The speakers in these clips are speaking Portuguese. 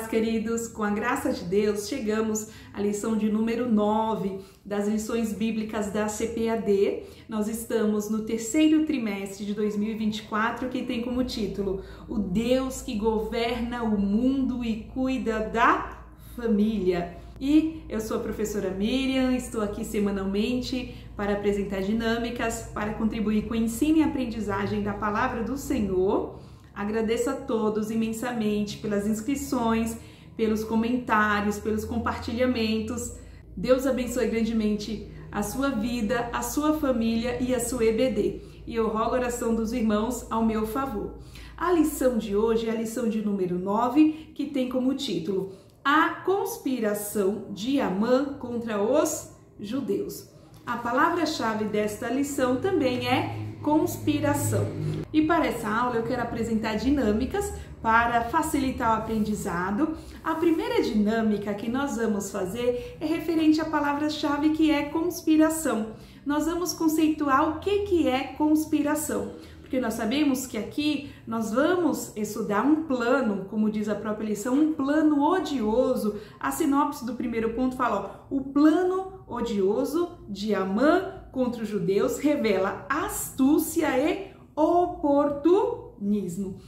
paz, queridos. Com a graça de Deus, chegamos à lição de número 9 das lições bíblicas da CPAD. Nós estamos no terceiro trimestre de 2024, que tem como título O Deus que governa o mundo e cuida da família. E eu sou a professora Miriam, estou aqui semanalmente para apresentar dinâmicas, para contribuir com o ensino e aprendizagem da Palavra do Senhor. Agradeço a todos imensamente pelas inscrições, pelos comentários, pelos compartilhamentos. Deus abençoe grandemente a sua vida, a sua família e a sua EBD. E eu rogo a oração dos irmãos ao meu favor. A lição de hoje é a lição de número 9, que tem como título A conspiração de Amã contra os judeus. A palavra-chave desta lição também é conspiração. E para essa aula eu quero apresentar dinâmicas para facilitar o aprendizado. A primeira dinâmica que nós vamos fazer é referente à palavra-chave, que é conspiração. Nós vamos conceituar o que é conspiração, porque nós sabemos que aqui nós vamos estudar um plano, como diz a própria lição, um plano odioso. A sinopse do primeiro ponto fala, ó, o plano odioso de Amã contra os judeus revela astúcia e oportunismo.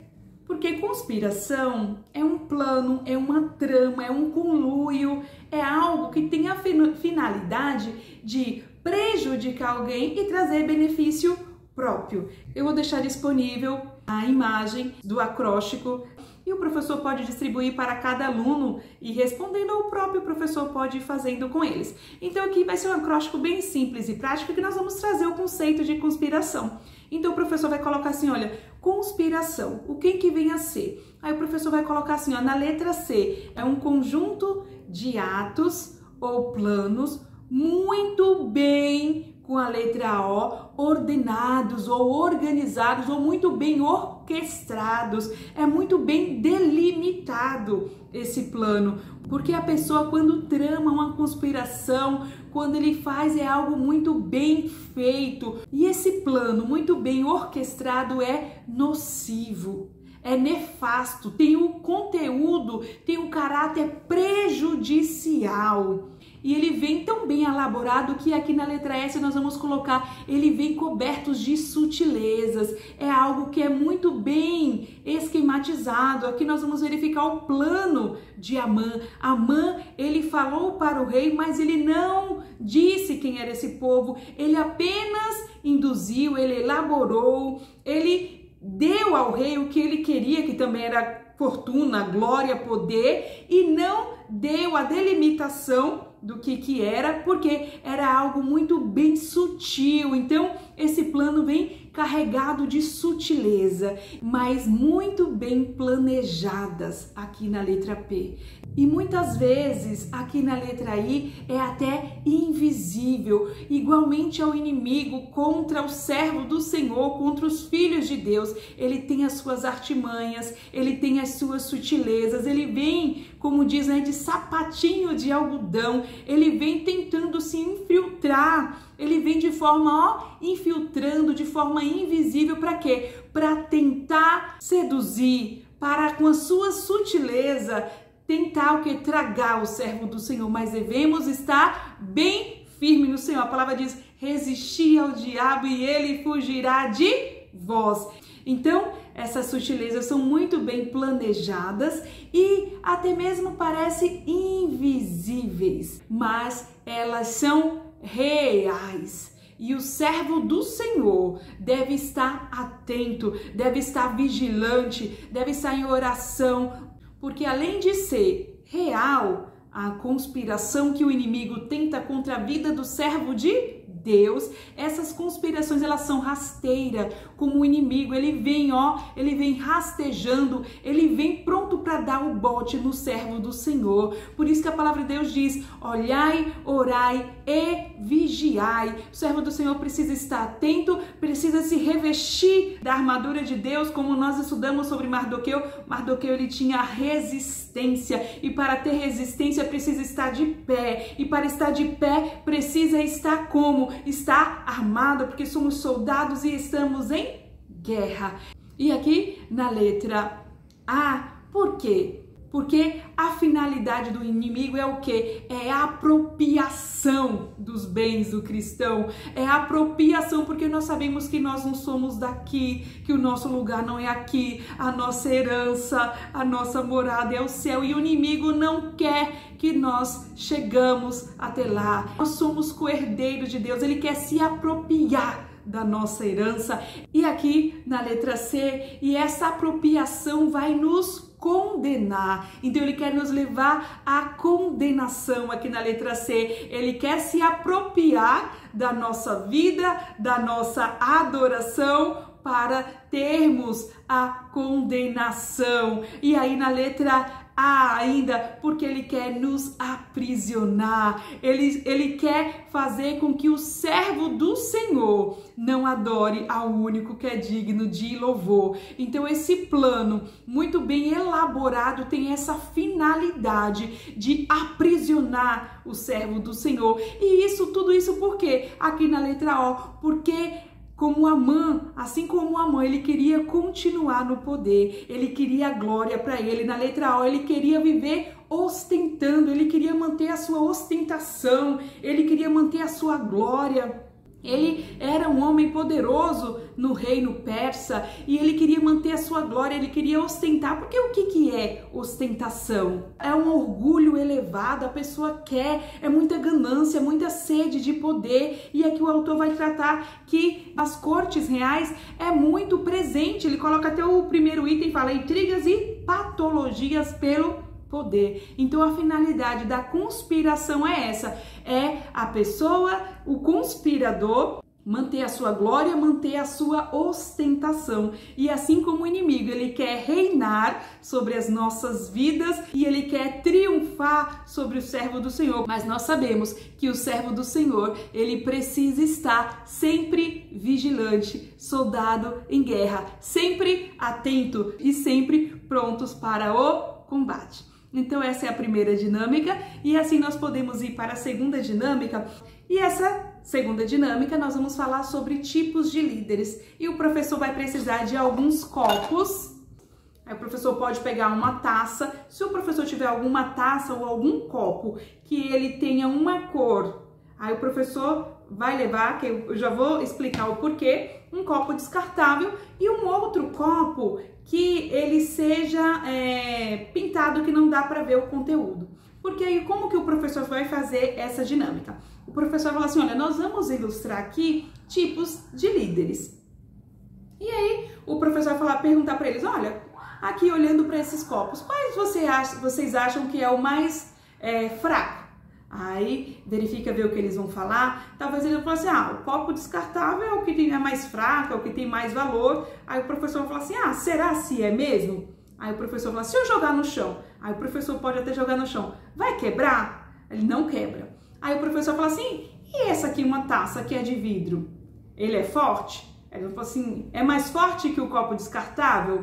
Porque conspiração é um plano, é uma trama, é um conluio, é algo que tem a finalidade de prejudicar alguém e trazer benefício próprio. Eu vou deixar disponível a imagem do acróstico e o professor pode distribuir para cada aluno e respondendo, ou o próprio professor pode ir fazendo com eles. Então aqui vai ser um acróstico bem simples e prático que nós vamos trazer o conceito de conspiração. Então o professor vai colocar assim, olha, conspiração, o que vem a ser? Aí o professor vai colocar assim, ó, na letra C, é um conjunto de atos ou planos muito bem, com a letra O, ordenados ou organizados ou muito bem orquestrados. É muito bem delimitado esse plano, porque a pessoa quando trama uma conspiração, quando ele faz é algo muito bem feito. E esse plano muito bem orquestrado é nocivo, é nefasto, tem o conteúdo, tem o caráter prejudicial. E ele vem tão bem elaborado que aqui na letra S nós vamos colocar, ele vem cobertos de sutilezas, é algo que é muito bem esquematizado. Aqui nós vamos verificar o plano de Amã. Amã, ele falou para o rei, mas ele não disse quem era esse povo, ele apenas induziu, ele elaborou, ele deu ao rei o que ele queria, que também era fortuna, glória, poder, e não deu a delimitação do que era, porque era algo muito bem sutil. Então esse plano vem carregado de sutileza, mas muito bem planejadas aqui na letra P. E muitas vezes aqui na letra I é até invisível, igualmente ao inimigo contra o servo do Senhor, contra os filhos de Deus. Ele tem as suas artimanhas, ele tem as suas sutilezas, ele vem, como diz, né, de sapatinho de algodão, ele vem tentando se infiltrar, ele vem de forma, infiltrando de forma invisível. Para quê? Para tentar seduzir, para com a sua sutileza tentar o que? Tragar o servo do Senhor. Mas devemos estar bem firme no Senhor. A palavra diz, resistir ao diabo e ele fugirá de vós. Então, essas sutilezas são muito bem planejadas e até mesmo parecem invisíveis, mas elas são reais. E o servo do Senhor deve estar atento, deve estar vigilante, deve estar em oração, porque além de ser real a conspiração que o inimigo tenta contra a vida do servo de Deus, essas conspirações elas são rasteiras, como o inimigo, ele vem, ele vem rastejando, ele vem pronto para dar o bote no servo do Senhor. Por isso que a palavra de Deus diz, olhai, orai e vigiai. O servo do Senhor precisa estar atento, precisa se revestir da armadura de Deus, como nós estudamos sobre Mardoqueu. Mardoqueu, ele tinha resistência, e para ter resistência precisa estar de pé, e para estar de pé precisa estar como? Estar armado, porque somos soldados e estamos em guerra. E aqui na letra A, por quê? Porque a finalidade do inimigo é o quê? É a apropriação dos bens do cristão. É a apropriação, porque nós sabemos que nós não somos daqui, que o nosso lugar não é aqui, a nossa herança, a nossa morada é o céu. E o inimigo não quer que nós chegamos até lá. Nós somos co-herdeiros de Deus, ele quer se apropriar da nossa herança. E aqui na letra C, e essa apropriação vai nos condenar. Então ele quer nos levar à condenação aqui na letra C. Ele quer se apropriar da nossa vida, da nossa adoração, para termos a condenação. E aí na letra A ainda, porque ele quer nos aprisionar, ele quer fazer com que o servo do Senhor não adore ao único que é digno de louvor. Então esse plano muito bem elaborado tem essa finalidade de aprisionar o servo do Senhor. E tudo isso por quê? Aqui na letra O, porque como Amã, assim como Amã, ele queria continuar no poder, ele queria glória para ele. Na letra O, ele queria viver ostentando, ele queria manter a sua ostentação, ele queria manter a sua glória. Ele era um homem poderoso no reino persa e ele queria manter a sua glória, ele queria ostentar. Porque o que é ostentação? É um orgulho elevado, a pessoa quer, é muita ganância, muita sede de poder. E aqui o autor vai tratar que as cortes reais é muito presente. Ele coloca até o primeiro item, fala intrigas e patologias pelo poder. Então a finalidade da conspiração é essa, é a pessoa, o conspirador, manter a sua glória, manter a sua ostentação. E assim como o inimigo, ele quer reinar sobre as nossas vidas e ele quer triunfar sobre o servo do Senhor. Mas nós sabemos que o servo do Senhor, ele precisa estar sempre vigilante, soldado em guerra, sempre atento e sempre prontos para o combate. Então essa é a primeira dinâmica e assim nós podemos ir para a segunda dinâmica. E essa segunda dinâmica nós vamos falar sobre tipos de líderes. E o professor vai precisar de alguns copos. Aí o professor pode pegar uma taça. Se o professor tiver alguma taça ou algum copo que ele tenha uma cor, aí o professor vai levar, que eu já vou explicar o porquê, um copo descartável e um outro copo que ele seja pintado, que não dá para ver o conteúdo. Porque aí como que o professor vai fazer essa dinâmica? O professor fala assim, olha, nós vamos ilustrar aqui tipos de líderes. E aí o professor vai perguntar para eles, olha, aqui olhando para esses copos, quais vocês acham que é o mais fraco? Aí verifica, ver o que eles vão falar. Talvez ele fale assim, o copo descartável é o que é mais fraco, é o que tem mais valor. Aí o professor vai falar assim, será se é mesmo? Aí o professor fala, se eu jogar no chão, aí o professor pode até jogar no chão, vai quebrar? Ele não quebra. Aí o professor fala assim, e essa aqui, uma taça que é de vidro, ele é forte? Aí ele fala assim, é mais forte que o copo descartável?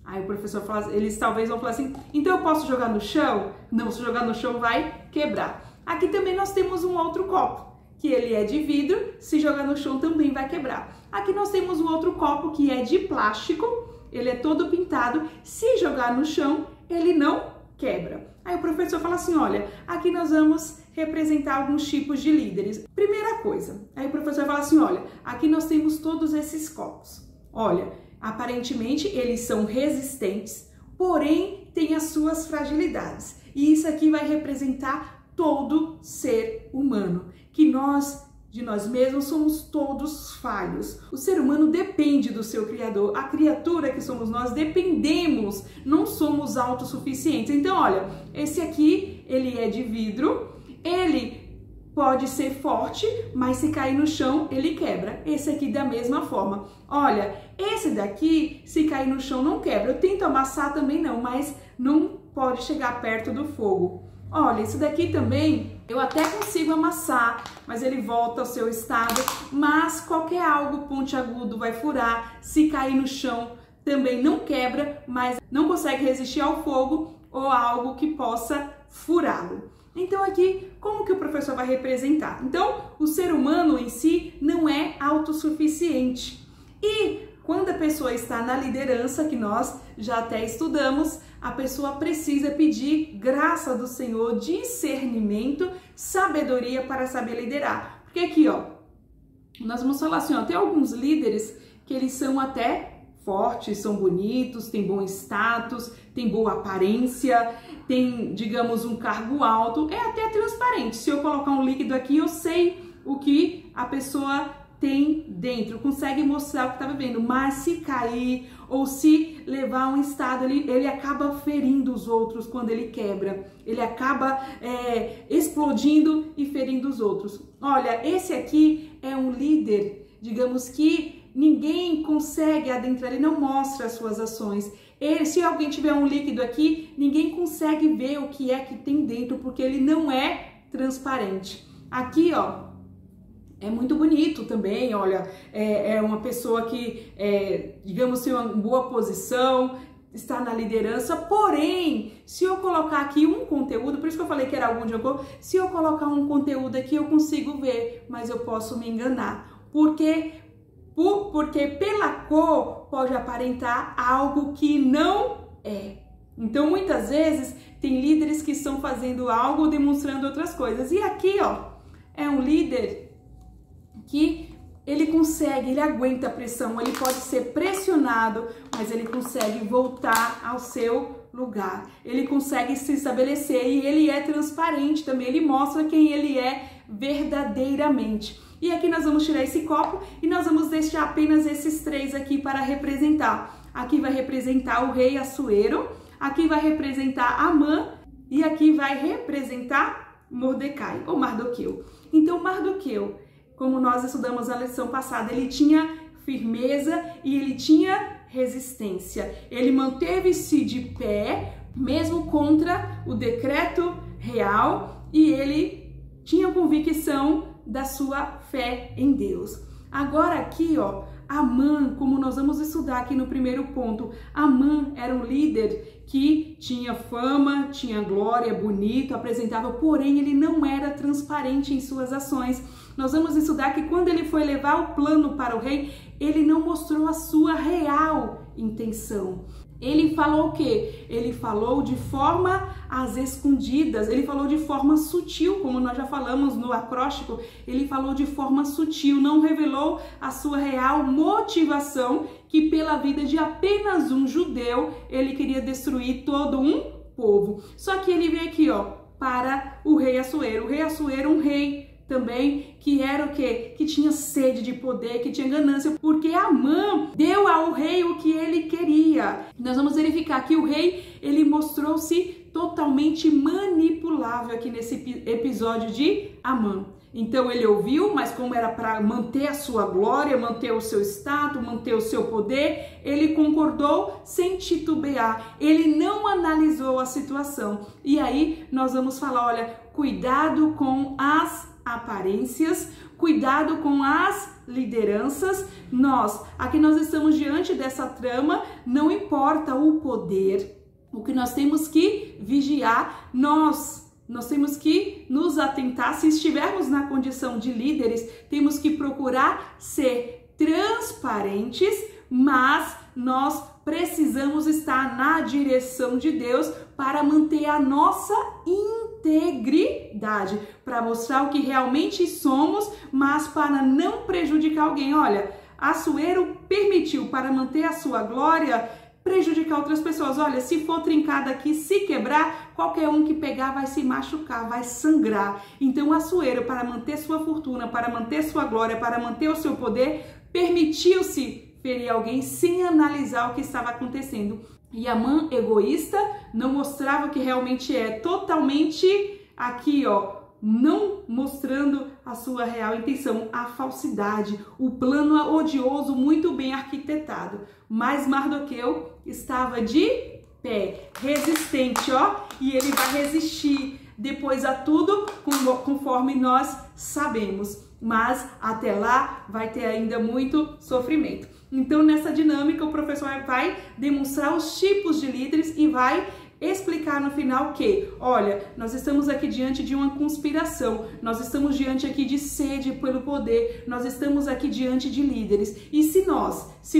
Aí o professor fala, eles talvez vão falar assim, então eu posso jogar no chão? Não, se jogar no chão vai quebrar. Aqui também nós temos um outro copo, que ele é de vidro, se jogar no chão também vai quebrar. Aqui nós temos um outro copo que é de plástico, ele é todo pintado, se jogar no chão, ele não quebra. Aí o professor fala assim, olha, aqui nós vamos representar alguns tipos de líderes. Primeira coisa, aí o professor fala assim, olha, aqui nós temos todos esses copos. Olha, aparentemente eles são resistentes, porém têm as suas fragilidades. E isso aqui vai representar todo ser humano, que nós, de nós mesmos, somos todos falhos. O ser humano depende do seu Criador, a criatura que somos nós dependemos, não somos autossuficientes. Então, olha, esse aqui, ele é de vidro, ele pode ser forte, mas se cair no chão, ele quebra. Esse aqui da mesma forma. Olha, esse daqui, se cair no chão, não quebra. Eu tento amassar também não, mas não pode chegar perto do fogo. Olha, esse daqui também eu até consigo amassar, mas ele volta ao seu estado, mas qualquer algo pontiagudo vai furar, se cair no chão também não quebra, mas não consegue resistir ao fogo ou algo que possa furá-lo. Então aqui, como que o professor vai representar? Então, o ser humano em si não é autossuficiente. E quando pessoa está na liderança, que nós já até estudamos, a pessoa precisa pedir graça do Senhor, discernimento, sabedoria para saber liderar. Porque aqui, ó, nós vamos falar assim, ó, tem alguns líderes que eles são até fortes, são bonitos, têm bom status, têm boa aparência, tem, digamos, um cargo alto, é até transparente. Se eu colocar um líquido aqui, eu sei o que a pessoa tem dentro, consegue mostrar o que está vivendo, mas se cair ou se levar a um estado, ele acaba ferindo os outros quando ele quebra, ele acaba explodindo e ferindo os outros. Olha, esse aqui é um líder, digamos que ninguém consegue adentrar, ele não mostra as suas ações. Se alguém tiver um líquido aqui, ninguém consegue ver o que é que tem dentro, porque ele não é transparente. Aqui, ó, é muito bonito também, olha, é uma pessoa que, digamos, tem uma boa posição, está na liderança, porém, se eu colocar aqui um conteúdo, por isso que eu falei que era algum de acordo, se eu colocar um conteúdo aqui, eu consigo ver, mas eu posso me enganar. Porque pela cor pode aparentar algo que não é. Então, muitas vezes, tem líderes que estão fazendo algo, demonstrando outras coisas. E aqui, ó, é um líder que ele consegue, ele aguenta a pressão, ele pode ser pressionado, mas ele consegue voltar ao seu lugar. Ele consegue se estabelecer e ele é transparente também, ele mostra quem ele é verdadeiramente. E aqui nós vamos tirar esse copo e nós vamos deixar apenas esses três aqui para representar. Aqui vai representar o rei Assuero, aqui vai representar Amã e aqui vai representar Mordecai ou Mardoqueu. Então Mardoqueu, como nós estudamos na lição passada, ele tinha firmeza e ele tinha resistência. Ele manteve-se de pé, mesmo contra o decreto real, e ele tinha convicção da sua fé em Deus. Agora aqui, ó, Amã, como nós vamos estudar aqui no primeiro ponto, Amã era um líder que tinha fama, tinha glória, bonito, apresentava, porém ele não era transparente em suas ações. Nós vamos estudar que quando ele foi levar o plano para o rei, ele não mostrou a sua real intenção. Ele falou o quê? Ele falou de forma às escondidas, ele falou de forma sutil, como nós já falamos no acróstico, ele falou de forma sutil, não revelou a sua real motivação, que pela vida de apenas um judeu, ele queria destruir todo um povo. Só que ele veio aqui, ó, para o rei Assuero. O rei Assuero, um rei também que era o quê? Que tinha sede de poder, que tinha ganância, porque Amã deu ao rei o que ele queria. Nós vamos verificar que o rei, ele mostrou-se totalmente manipulável aqui nesse episódio de Amã. Então ele ouviu, mas como era para manter a sua glória, manter o seu status, manter o seu poder, ele concordou sem titubear. Ele não analisou a situação. E aí nós vamos falar, olha, cuidado com as aparências, cuidado com as lideranças. Aqui nós estamos diante dessa trama, não importa o poder, o que nós temos que vigiar, nós temos que nos atentar, se estivermos na condição de líderes, temos que procurar ser transparentes, mas nós precisamos estar na direção de Deus para manter a nossa integridade, para mostrar o que realmente somos, mas para não prejudicar alguém. Olha, Assuero permitiu, para manter a sua glória, prejudicar outras pessoas. Olha, se for trincada aqui, se quebrar, qualquer um que pegar vai se machucar, vai sangrar. Então Assuero, para manter sua fortuna, para manter sua glória, para manter o seu poder, permitiu-se ferir alguém sem analisar o que estava acontecendo. E Amã, egoísta, não mostrava o que realmente é, totalmente aqui, ó, não mostrando a sua real intenção, a falsidade, o plano odioso muito bem arquitetado. Mas Mardoqueu estava de pé, resistente, ó, e ele vai resistir depois a tudo, conforme nós sabemos. Mas até lá vai ter ainda muito sofrimento. Então, nessa dinâmica, o professor vai demonstrar os tipos de líderes e vai explicar no final que, olha, nós estamos aqui diante de uma conspiração, nós estamos diante aqui de sede pelo poder, nós estamos aqui diante de líderes. E se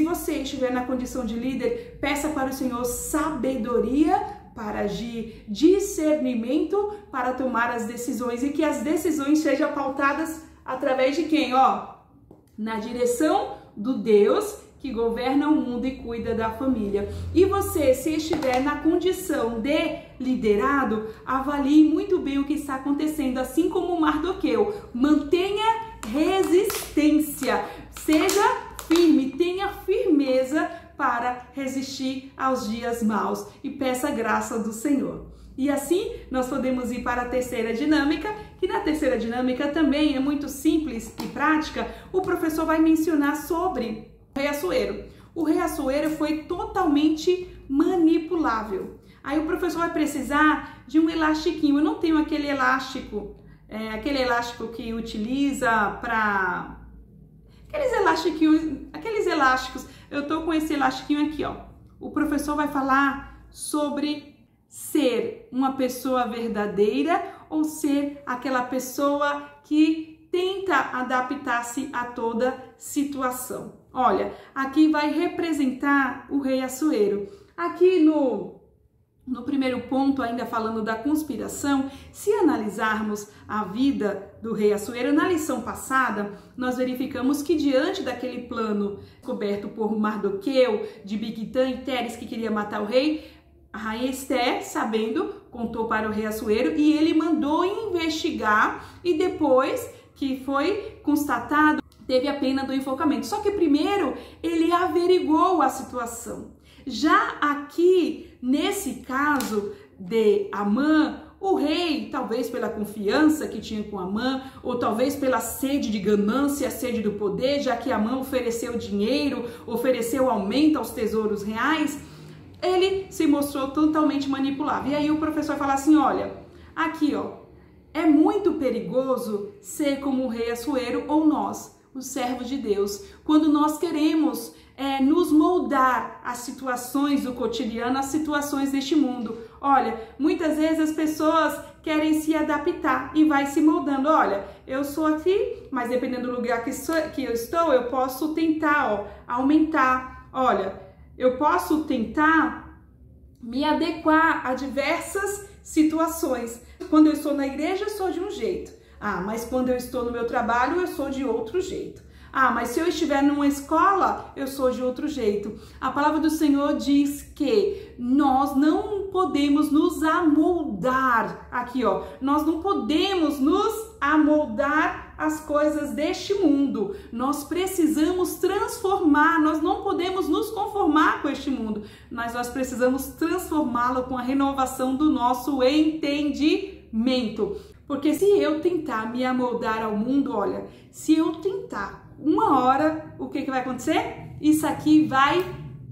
você estiver na condição de líder, peça para o Senhor sabedoria para agir, discernimento para tomar as decisões, e que as decisões sejam pautadas através de quem? Na direção do Deus que governa o mundo e cuida da família. E você, se estiver na condição de liderado, avalie muito bem o que está acontecendo, assim como Mardoqueu. Mantenha resistência, seja firme, tenha firmeza para resistir aos dias maus e peça a graça do Senhor. E assim nós podemos ir para a terceira dinâmica, que na terceira dinâmica também é muito simples e prática. O professor vai mencionar sobre o rei Assuero. O rei Assuero foi totalmente manipulável. Aí o professor vai precisar de um elastiquinho. Eu não tenho aquele elástico que utiliza para... Aqueles elásticos. Eu tô com esse elastiquinho aqui, ó. O professor vai falar sobre ser uma pessoa verdadeira ou ser aquela pessoa que tenta adaptar-se a toda situação. Olha, aqui vai representar o rei Assuero. Aqui no primeiro ponto, ainda falando da conspiração, se analisarmos a vida do rei Assuero, na lição passada, nós verificamos que diante daquele plano coberto por Mardoqueu, de Bigtã e Teres, que queria matar o rei, a rainha Esther, sabendo, contou para o rei Assuero e ele mandou investigar, e depois que foi constatado, teve a pena do enforcamento. Só que primeiro ele averigou a situação. Já aqui, nesse caso de Amã, o rei, talvez pela confiança que tinha com Amã, ou talvez pela sede de ganância, sede do poder, já que Amã ofereceu dinheiro, ofereceu aumento aos tesouros reais, ele se mostrou totalmente manipulável. E aí o professor fala assim, olha, aqui ó, é muito perigoso ser como o rei Assuero ou nós, os servos de Deus, quando nós queremos nos moldar às situações do cotidiano, às situações deste mundo. Olha, muitas vezes as pessoas querem se adaptar e vai se moldando. Olha, eu sou aqui, mas dependendo do lugar que eu estou, eu posso tentar aumentar. Olha, eu posso tentar me adequar a diversas situações. Quando eu estou na igreja, eu sou de um jeito. Mas quando eu estou no meu trabalho, eu sou de outro jeito. Mas se eu estiver numa escola, eu sou de outro jeito. A palavra do Senhor diz que nós não podemos nos amoldar. Aqui, ó, nós não podemos nos amoldar às coisas deste mundo. Nós precisamos transformar, nós não podemos nos conformar com este mundo, mas nós precisamos transformá-lo com a renovação do nosso entendimento. Porque se eu tentar me amoldar ao mundo, olha, se eu tentar uma hora, o que vai acontecer? Isso aqui vai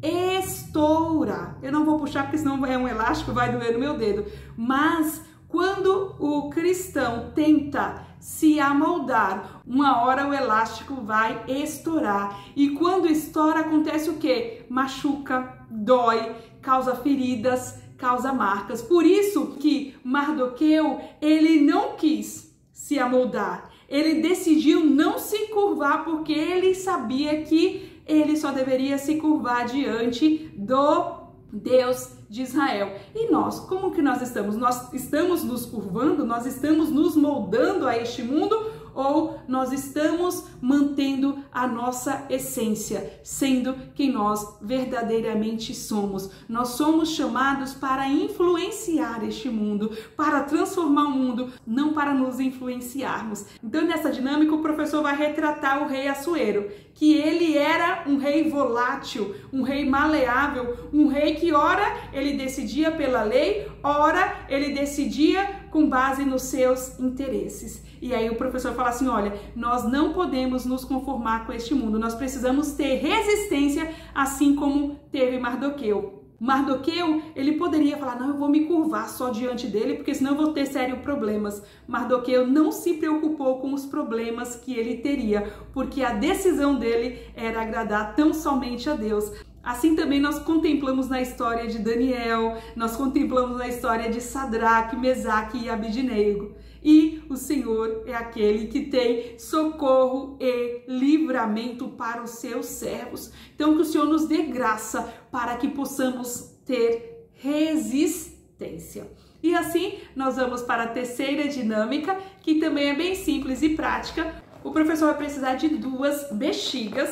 estourar. Eu não vou puxar porque senão é um elástico, vai doer no meu dedo. Mas quando o cristão tenta se amoldar, uma hora o elástico vai estourar. E quando estoura, acontece o quê? Machuca, dói, causa feridas, causa marcas. Por isso que Mardoqueu, ele não quis se amoldar. Ele decidiu não se curvar porque ele sabia que ele só deveria se curvar diante do Deus de Israel. E nós, como que nós estamos? Nós estamos nos curvando? Nós estamos nos moldando a este mundo? Ou nós estamos mantendo a nossa essência, sendo quem nós verdadeiramente somos? Nós somos chamados para influenciar este mundo, para transformar o mundo, não para nos influenciarmos. Então, nessa dinâmica, o professor vai retratar o rei Assuero, que ele era um rei volátil, um rei maleável, um rei que ora ele decidia pela lei, ora ele decidia com base nos seus interesses. E aí o professor fala assim, olha, nós não podemos nos conformar com este mundo, nós precisamos ter resistência, assim como teve Mardoqueu. Mardoqueu, ele poderia falar, não, eu vou me curvar só diante dele, porque senão eu vou ter sérios problemas. Mardoqueu não se preocupou com os problemas que ele teria, porque a decisão dele era agradar tão somente a Deus. Assim também nós contemplamos na história de Daniel, nós contemplamos na história de Sadraque, Mesaque e Abednego. E o Senhor é aquele que tem socorro e livramento para os seus servos. Então que o Senhor nos dê graça para que possamos ter resistência. E assim nós vamos para a terceira dinâmica, que também é bem simples e prática. O professor vai precisar de 2 bexigas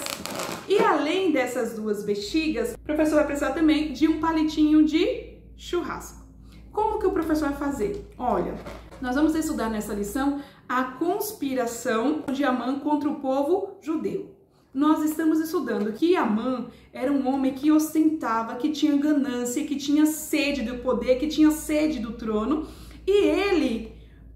e além dessas 2 bexigas, o professor vai precisar também de um palitinho de churrasco. Como que o professor vai fazer? Olha, nós vamos estudar nessa lição a conspiração de Amã contra o povo judeu. Nós estamos estudando que Amã era um homem que ostentava, que tinha ganância, que tinha sede do poder, que tinha sede do trono, e ele,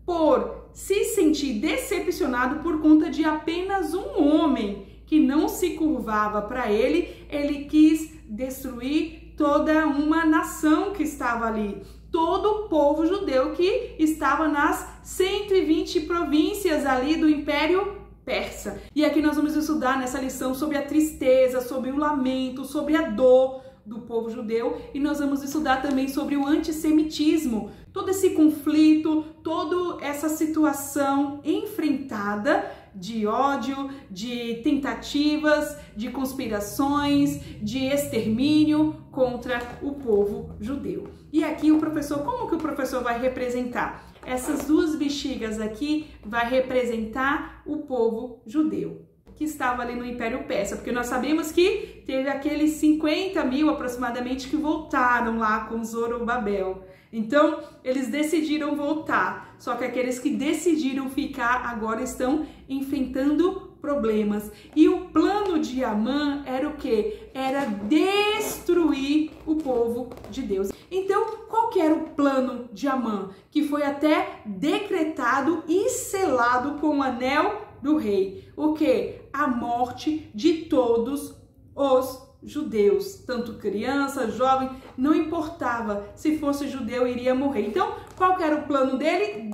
por se sentir decepcionado por conta de apenas um homem que não se curvava para ele, ele quis destruir toda uma nação que estava ali, todo o povo judeu que estava nas 120 províncias ali do Império Persa. E aqui nós vamos estudar nessa lição sobre a tristeza, sobre o lamento, sobre a dor do povo judeu, e nós vamos estudar também sobre o antissemitismo, todo esse conflito, toda essa situação enfrentada de ódio, de tentativas, de conspirações, de extermínio contra o povo judeu. E aqui o professor, como que o professor vai representar? Essas 2 bexigas aqui vai representar o povo judeu que estava ali no Império Persa, porque nós sabemos que teve aqueles 50 mil aproximadamente que voltaram lá com Zorobabel. Então, eles decidiram voltar, só que aqueles que decidiram ficar agora estão enfrentando problemas. E o plano de Amã era o quê? Era destruir o povo de Deus. Então, qual que era o plano de Amã? Que foi até decretado e selado com o anel do rei. O que? A morte de todos os judeus, tanto criança, jovem, não importava, se fosse judeu iria morrer. Então, qual que era o plano dele?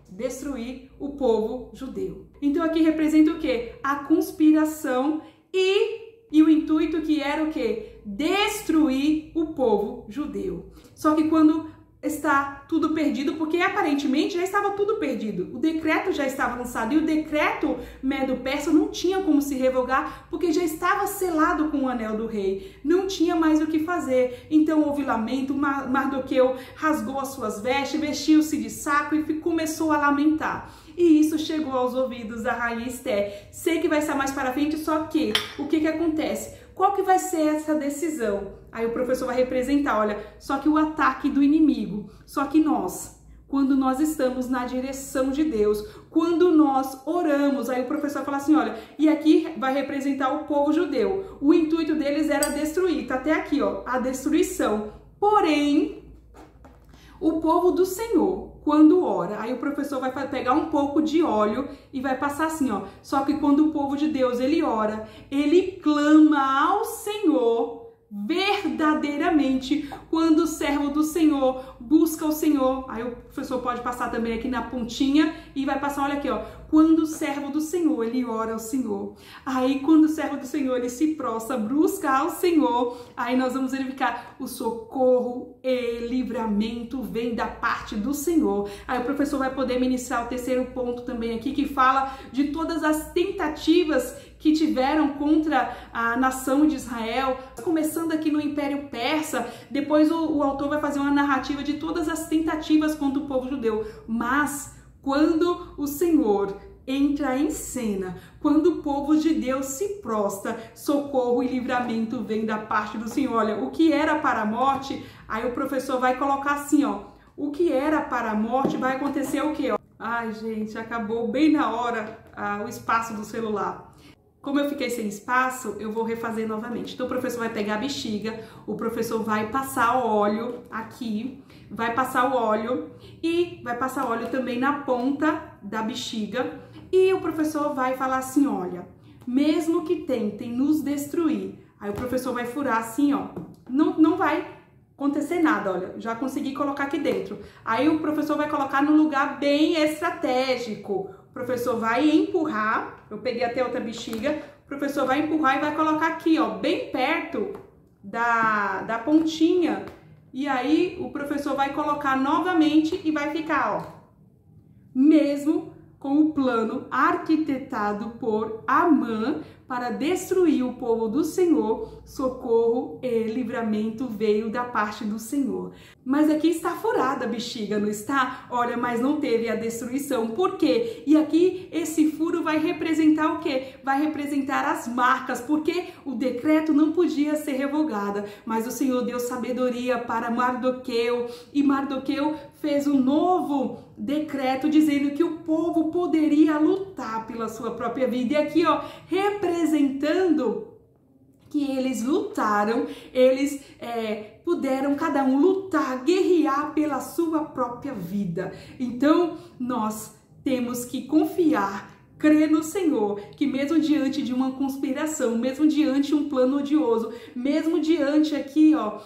Destruir o povo judeu. Então aqui representa o que? A conspiração e o intuito que era o que? Destruir o povo judeu. Só que quando está tudo perdido, porque aparentemente já estava tudo perdido. O decreto já estava lançado e o decreto medo-persa não tinha como se revogar, porque já estava selado com o anel do rei. Não tinha mais o que fazer. Então houve lamento, Mardoqueu rasgou as suas vestes, vestiu-se de saco e começou a lamentar. E isso chegou aos ouvidos da rainha Esther. Sei que vai estar mais para frente, só que o que acontece? Qual que vai ser essa decisão? Aí o professor vai representar, olha, só que o ataque do inimigo, só que nós, quando nós estamos na direção de Deus, quando nós oramos, aí o professor fala assim, olha, e aqui vai representar o povo judeu. O intuito deles era destruir, tá até aqui, ó, a destruição. Porém, o povo do Senhor, quando ora, aí o professor vai pegar um pouco de óleo e vai passar assim, ó. Só que quando o povo de Deus, ele ora, ele clama ao Senhor verdadeiramente, quando o servo do Senhor busca o Senhor. Aí o professor pode passar também aqui na pontinha e vai passar, olha aqui, ó. Quando o servo do Senhor, ele ora ao Senhor. Aí quando o servo do Senhor, ele se prostra, busca ao Senhor, aí nós vamos verificar o socorro e livramento vem da parte do Senhor. Aí o professor vai poder ministrar o terceiro ponto também aqui, que fala de todas as tentativas que tiveram contra a nação de Israel, começando aqui no Império Persa. Depois o autor vai fazer uma narrativa de todas as tentativas contra o povo judeu. Mas quando o Senhor entra em cena, quando o povo de Deus se prostra, socorro e livramento vem da parte do Senhor. Olha, o que era para a morte, aí o professor vai colocar assim, ó. O que era para a morte vai acontecer o quê? Ó? Ai, gente, acabou bem na hora o espaço do celular. Como eu fiquei sem espaço, eu vou refazer novamente. Então o professor vai pegar a bexiga, o professor vai passar óleo aqui, vai passar o óleo e vai passar óleo também na ponta da bexiga. E o professor vai falar assim, olha, mesmo que tentem nos destruir, aí o professor vai furar assim, ó, não vai acontecer nada, olha, já consegui colocar aqui dentro. Aí o professor vai colocar num lugar bem estratégico. O professor vai empurrar, eu peguei até outra bexiga, o professor vai empurrar e vai colocar aqui, ó, bem perto da pontinha. E aí o professor vai colocar novamente e vai ficar, ó, mesmo com o plano arquitetado por Amã para destruir o povo do Senhor, socorro e livramento veio da parte do Senhor. Mas aqui está furada a bexiga, não está? Olha, mas não teve a destruição. Por quê? E aqui esse furo vai representar o quê? Vai representar as marcas, porque o decreto não podia ser revogado. Mas o Senhor deu sabedoria para Mardoqueu, e Mardoqueu fez um novo decreto dizendo que o povo poderia lutar pela sua própria vida. E aqui, ó, representando que eles lutaram, eles puderam cada um lutar, guerrear pela sua própria vida. Então, nós temos que confiar, crer no Senhor, que mesmo diante de uma conspiração, mesmo diante de um plano odioso, mesmo diante aqui, ó,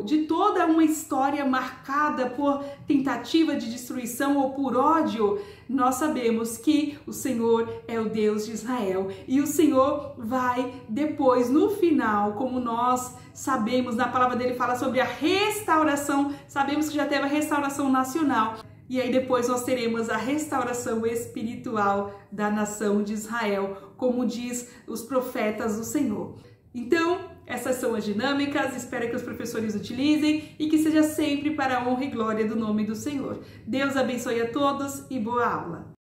de toda uma história marcada por tentativa de destruição ou por ódio, nós sabemos que o Senhor é o Deus de Israel. E o Senhor vai depois, no final, como nós sabemos, na palavra dele fala sobre a restauração, sabemos que já teve a restauração nacional. E aí depois nós teremos a restauração espiritual da nação de Israel, como diz os profetas do Senhor. Então, essas são as dinâmicas, espero que os professores utilizem e que seja sempre para a honra e glória do nome do Senhor. Deus abençoe a todos e boa aula!